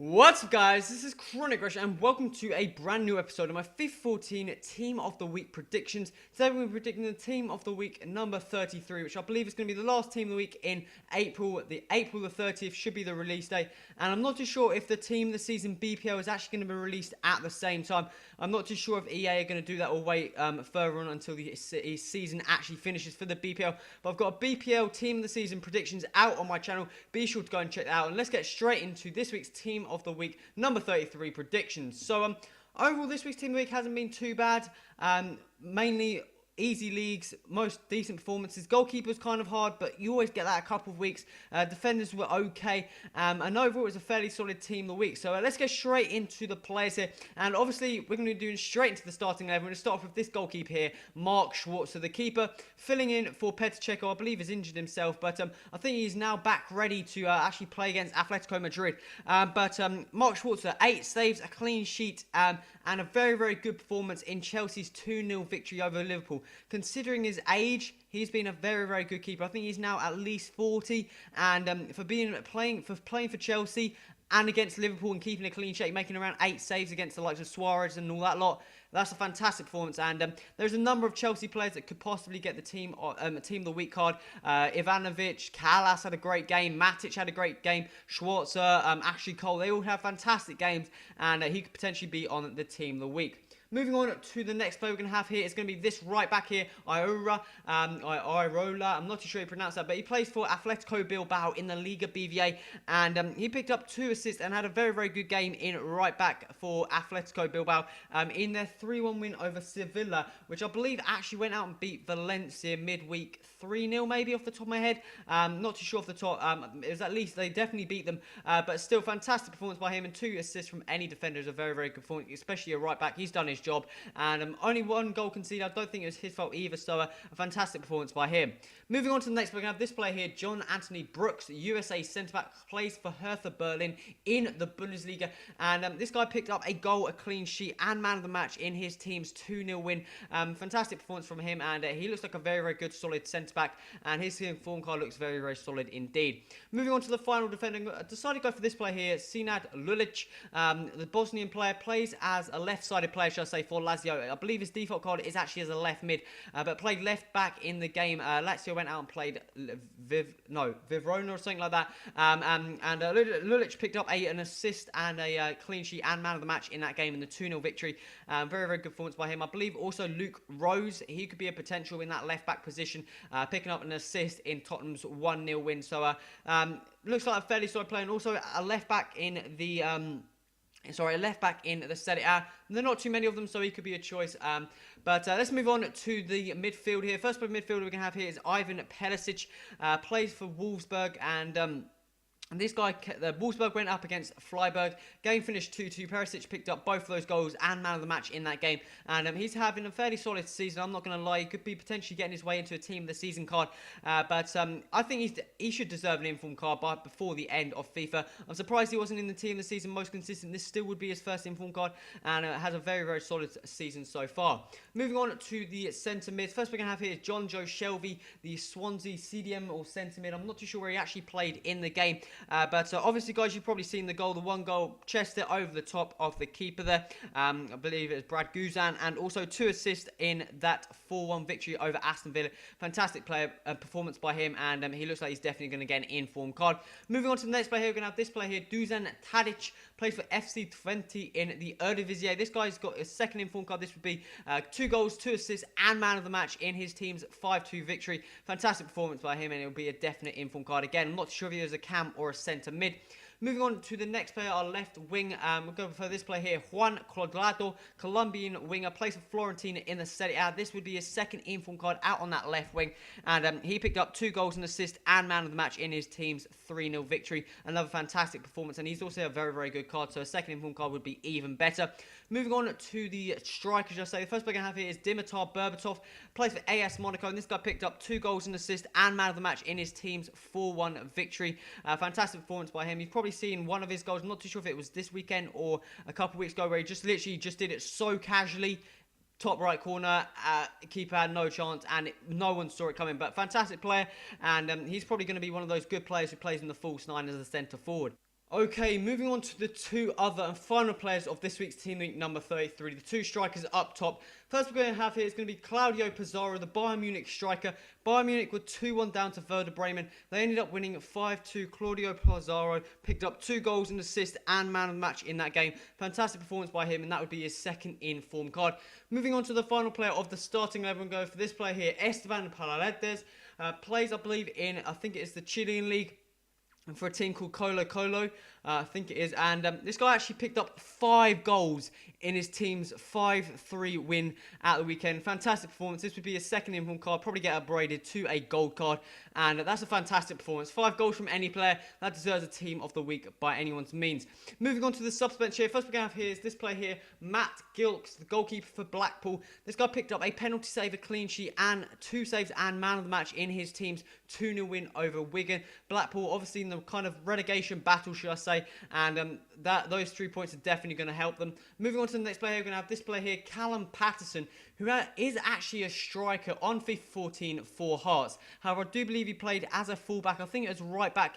What's up, guys? This is Chronic Rush and welcome to a brand new episode of my FIFA 14 Team of the Week predictions. Today we're predicting the Team of the Week number 33, which I believe is going to be the last Team of the Week in April. April the 30th should be the release day, and I'm not too sure if the Team of the Season BPL is actually going to be released at the same time. I'm not too sure if EA are going to do that or wait further on until the season actually finishes for the BPL. But I've got a BPL Team of the Season predictions out on my channel. Be sure to go and check that out, and let's get straight into this week's Team of the Week number 33 predictions. So overall this week's Team of the Week hasn't been too bad. Mainly easy leagues, most decent performances. Goalkeeper's kind of hard, but you always get that a couple of weeks. Defenders were okay, and overall it was a fairly solid Team of the Week. So let's get straight into the players here, and obviously we're going to be doing straight into the starting 11. We're going to start off with this goalkeeper here, Mark Schwarzer, the keeper, filling in for Petr Cech, I believe has injured himself, but I think he's now back ready to actually play against Atletico Madrid. But Mark Schwarzer, 8 saves, a clean sheet, and a very, very good performance in Chelsea's 2-0 victory over Liverpool. Considering his age, he's been a very, very good keeper. I think he's now at least 40, and for playing for Chelsea and against Liverpool and keeping a clean sheet, making around 8 saves against the likes of Suarez and all that lot. That's a fantastic performance, and there's a number of Chelsea players that could possibly get the Team of the Week card. Ivanovic, Kalas had a great game, Matic had a great game, Schwarzer, Ashley Cole, they all have fantastic games, and he could potentially be on the Team of the Week. Moving on to the next player we're going to have here, it's going to be this right back here, Irola. I'm not too sure how you pronounce that, but he plays for Atletico Bilbao in the Liga BVA, and he picked up 2 assists and had a very, very good game in right back for Atletico Bilbao in their 3-1 win over Sevilla, which I believe actually went out and beat Valencia midweek 3-0 maybe off the top of my head. Not too sure off the top. It was at least, they definitely beat them, but still fantastic performance by him, and 2 assists from any defender is a very, very good performance, especially a right back. He's done his job, and only 1 goal conceded. I don't think it was his fault either, so a fantastic performance by him. Moving on to the next, we're going to have this player here, John Anthony Brooks, USA centre-back, plays for Hertha Berlin in the Bundesliga, and this guy picked up a goal, a clean sheet, and man of the match in his team's 2-0 win. Fantastic performance from him, and he looks like a very, very good, solid centre-back, and his form card looks very, very solid indeed. Moving on to the final defender, I decided to go for this player here, Senad Lulic, the Bosnian player, plays as a left-sided player, shall I say, for Lazio. I believe his default card is actually as a left mid, but played left back in the game. Lazio went out and played Vivrona or something like that, and Lulic picked up an assist and a clean sheet and man of the match in that game in the 2-0 victory. Very, very good performance by him. I believe also Luke Rose, he could be a potential in that left back position, picking up an assist in Tottenham's 1-0 win. So looks like a fairly solid player, and also a left back in the a left back in the Serie A. There are not too many of them, so he could be a choice. But let's move on to the midfield here. First midfielder we're going to have here is Ivan Perisic. Plays for Wolfsburg, and this guy, Wolfsburg went up against Freiburg. Game finished 2-2. Perisic picked up both of those goals and man of the match in that game. And he's having a fairly solid season. I'm not going to lie. He could be potentially getting his way into a Team of the Season card. But I think he should deserve an inform card before the end of FIFA. I'm surprised he wasn't in the Team of the Season most consistent. This still would be his first inform card. And has a very, very solid season so far. Moving on to the centre mid. First we're going to have here is John Joe Shelby, the Swansea CDM or centre mid. I'm not too sure where he actually played in the game. But obviously, guys, you've probably seen the goal, the 1 goal, chested over the top of the keeper there. I believe it was Brad Guzan, and also 2 assists in that 4-1 victory over Aston Villa. Fantastic player performance by him, and he looks like he's definitely going to get an inform card. Moving on to the next player here, we're going to have this player here, Dusan Tadic, plays for FC Twente in the Eredivisie. This guy's got a second inform card. This would be 2 goals, 2 assists, and man of the match in his team's 5-2 victory. Fantastic performance by him, and it will be a definite inform card. Again, I'm not sure if he was a cam or a centre mid. Moving on to the next player, our left wing. We'll go for this player here, Juan Cuadrado, Colombian winger, plays for Fiorentina in the Serie A. This would be his second inform card out on that left wing, and he picked up 2 goals and assist and man of the match in his team's 3-0 victory. Another fantastic performance, and he's also a very, very good card, so a second inform card would be even better. Moving on to the strikers, I say. The first player I have here is Dimitar Berbatov, plays for AS Monaco, and this guy picked up 2 goals and assist and man of the match in his team's 4-1 victory. Fantastic performance by him. You've probably seen one of his goals. I'm not too sure if it was this weekend or a couple of weeks ago, where he just literally did it so casually. Top right corner, keeper had no chance, and no one saw it coming. But fantastic player, and he's probably going to be one of those good players who plays in the false 9 as a centre forward. Okay, moving on to the two other and final players of this week's Team Week number 33. The two strikers up top. First we're going to have here is going to be Claudio Pizarro, the Bayern Munich striker. Bayern Munich were 2-1 down to Werder Bremen. They ended up winning 5-2. Claudio Pizarro picked up 2 goals and assist and man of the match in that game. Fantastic performance by him, and that would be his second in-form card. Moving on to the final player of the starting 11, go for this player here, Esteban Paredes. Plays, I believe, in, I think it is the Chilean League. And for a team called Colo Colo, I think it is. And this guy actually picked up 5 goals in his team's 5-3 win at the weekend. Fantastic performance. This would be his second inform card. Probably get upgraded to a gold card. And that's a fantastic performance. 5 goals from any player. That deserves a team of the week by anyone's means. Moving on to the subs bench here. First we're going to have here is this player here, Matt Gilks, the goalkeeper for Blackpool. This guy picked up a penalty save, a clean sheet, and 2 saves and man of the match in his team's 2-0 win over Wigan. Blackpool, obviously in the kind of relegation battle, should I say, and those 3 points are definitely going to help them. Moving on to the next player, we're going to have this player here, Callum Patterson, who is actually a striker on FIFA 14 for Hearts. However, I do believe he played as a fullback. I think it was right back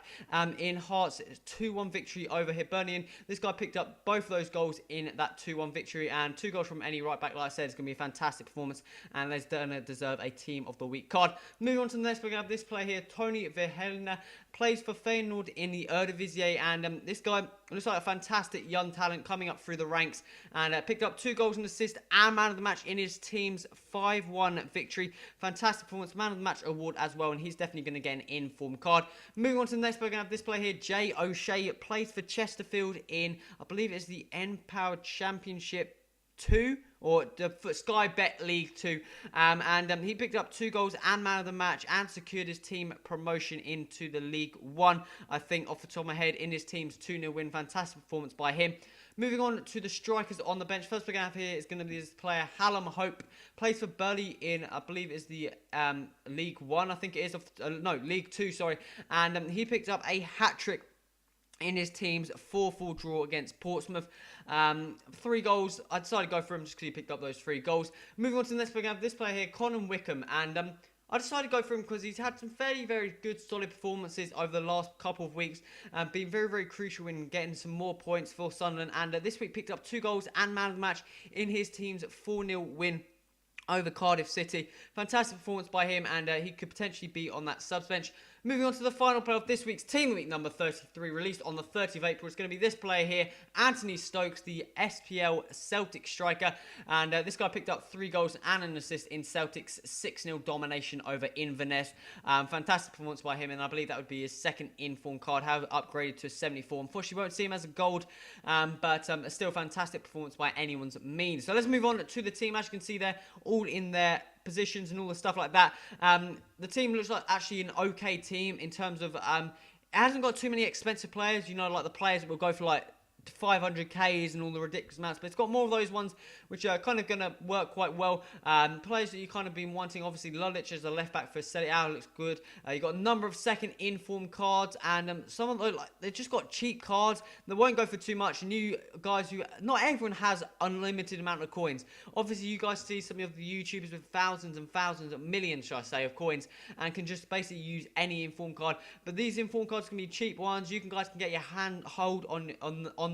in Hearts' 2-1 victory over Hibernian. This guy picked up both of those goals in that 2-1 victory, and 2 goals from any right back, like I said, it's going to be a fantastic performance, and they're going to deserve a Team of the Week card. Moving on to the next, we're going to have this player here, Tony Verhelna, plays for Feyenoord in the Eredivisie, and this guy looks like a fantastic young talent coming up through the ranks, and picked up 2 goals and assist and man of the match in his team's 5-1 victory. Fantastic performance, man of the match award as well, and he's definitely going to get an in-form card. Moving on to the next, we're going to have this player here, Jay O'Shea, plays for Chesterfield in, I believe it's the N-Power Championship 2 or the Sky Bet League 2, and he picked up 2 goals and man of the match and secured his team promotion into the League 1, I think off the top of my head, in his team's 2-0 win. Fantastic performance by him. Moving on to the strikers on the bench. First we're going to have here is going to be this player, Hallam Hope. Plays for Burley in, I believe it's the League 1, I think it is. No, League 2, sorry. And he picked up a hat-trick in his team's 4-4 draw against Portsmouth. 3 goals. I decided to go for him just because he picked up those 3 goals. Moving on to the next, we're going to have this player here, Conan Wickham. And I decided to go for him because he's had some very good solid performances over the last couple of weeks. Been very crucial in getting some more points for Sunderland. And this week picked up 2 goals and man of the match in his team's 4-0 win over Cardiff City. Fantastic performance by him, and he could potentially be on that subs bench. Moving on to the final player of this week's Team Week number 33, released on the 30th of April. It's going to be this player here, Anthony Stokes, the SPL Celtic striker. And this guy picked up 3 goals and an assist in Celtic's 6-0 domination over Inverness. Fantastic performance by him, and I believe that would be his second in-form card. However, upgraded to 74. Unfortunately, won't see him as a gold, but still fantastic performance by anyone's means. So let's move on to the team. As you can see there, all in their positions and all the stuff like that. The team looks like actually an okay team in terms of it hasn't got too many expensive players, you know, like the players that will go for like 500Ks and all the ridiculous amounts, but it's got more of those ones which are kind of going to work quite well. Players that you kind of been wanting, obviously Lulic as a left back for Serie A looks good. You got a number of second inform cards, and some of those, like, they've just got cheap cards. They won't go for too much. New guys who, not everyone has unlimited amount of coins. Obviously you guys see some of the YouTubers with thousands and thousands, millions should I say, of coins, and can just basically use any inform card. But these inform cards can be cheap ones. You guys can get your hand hold on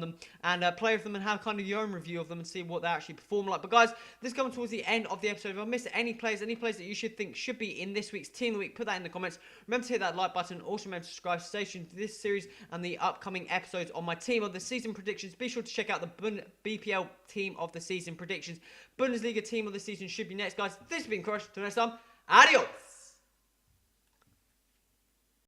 them and play with them and have kind of your own review of them and see what they actually perform like. But guys, this is coming towards the end of the episode. If I missed any players that you should think should be in this week's Team of the Week, put that in the comments. Remember to hit that like button. Also remember to subscribe to stay tuned to this series and the upcoming episodes on my Team of the Season predictions. Be sure to check out the BPL Team of the Season predictions. Bundesliga Team of the Season should be next, guys. This has been Crush. Till next time, adios.